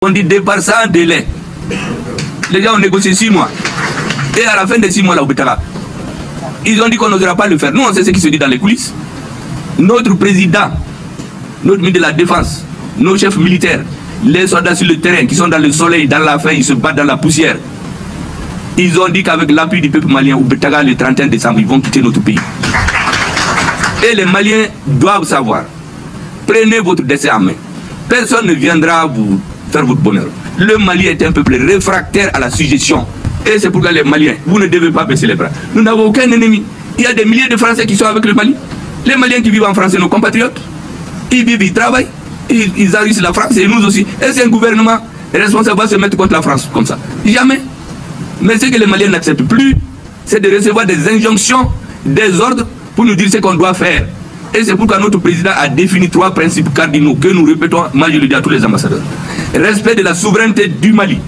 On dit départ sans délai. Les gens ont négocié 6 mois. Et à la fin des 6 mois, là, au Bétara, ils ont dit qu'on n'osera pas le faire. Nous, on sait ce qui se dit dans les coulisses. Notre président, notre ministre de la Défense, nos chefs militaires, les soldats sur le terrain qui sont dans le soleil, dans la faim, ils se battent dans la poussière. Ils ont dit qu'avec l'appui du peuple malien, au Bétara, le 31 décembre, ils vont quitter notre pays. Et les Maliens doivent savoir. Prenez votre destin en main. Personne ne viendra vous faire votre bonheur. Le Mali est un peuple réfractaire à la suggestion. Et c'est pourquoi les Maliens, vous ne devez pas baisser les bras. Nous n'avons aucun ennemi. Il y a des milliers de Français qui sont avec le Mali. Les Maliens qui vivent en France, c'est nos compatriotes. Ils vivent, ils travaillent, ils enrichissent la France et nous aussi. Et c'est un gouvernement responsable va se mettre contre la France comme ça. Jamais. Mais ce que les Maliens n'acceptent plus, c'est de recevoir des injonctions, des ordres pour nous dire ce qu'on doit faire. Et c'est pourquoi notre président a défini 3 principes cardinaux que nous répétons, moi je le dis à tous les ambassadeurs. Respect de la souveraineté du Mali.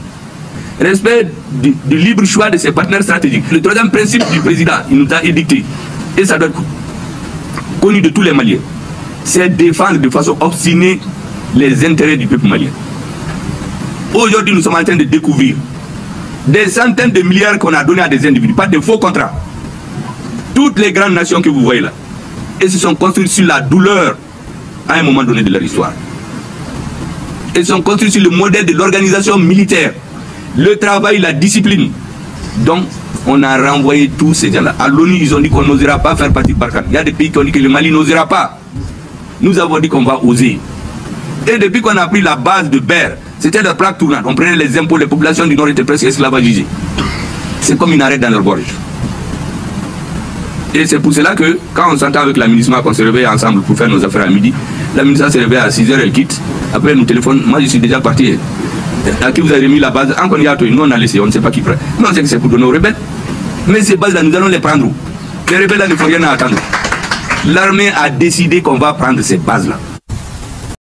Respect du libre choix de ses partenaires stratégiques. Le 3e principe du président, il nous a édicté, et ça doit être connu de tous les Maliens, c'est défendre de façon obstinée les intérêts du peuple malien. Aujourd'hui, nous sommes en train de découvrir des centaines de milliards qu'on a donnés à des individus, pas de faux contrats. Toutes les grandes nations que vous voyez là, elles se sont construites sur la douleur à un moment donné de leur histoire. Elles sont construites sur le modèle de l'organisation militaire, le travail, la discipline. Donc, on a renvoyé tous ces gens-là. À l'ONU, ils ont dit qu'on n'osera pas faire partie de Barkhane. Il y a des pays qui ont dit que le Mali n'osera pas. Nous avons dit qu'on va oser. Et depuis qu'on a pris la base de Ber, c'était leur plaque tournante. On prenait les impôts, les populations du Nord étaient presque esclavagisées. C'est comme une arête dans leur gorge. Et c'est pour cela que, quand on s'entend avec la MINUSMA, qu'on se réveille ensemble pour faire nos affaires à midi, la MINUSMA se réveille à 6 h, elle quitte. Après, elle nous téléphone. Moi, je suis déjà parti. À qui vous avez mis la base? Encore nous, on a laissé, on ne sait pas qui prend. Mais on sait que c'est pour donner aux rebelles. Mais ces bases-là, nous allons les prendre. Les rebelles-là ne font rien à attendre. L'armée a décidé qu'on va prendre ces bases-là.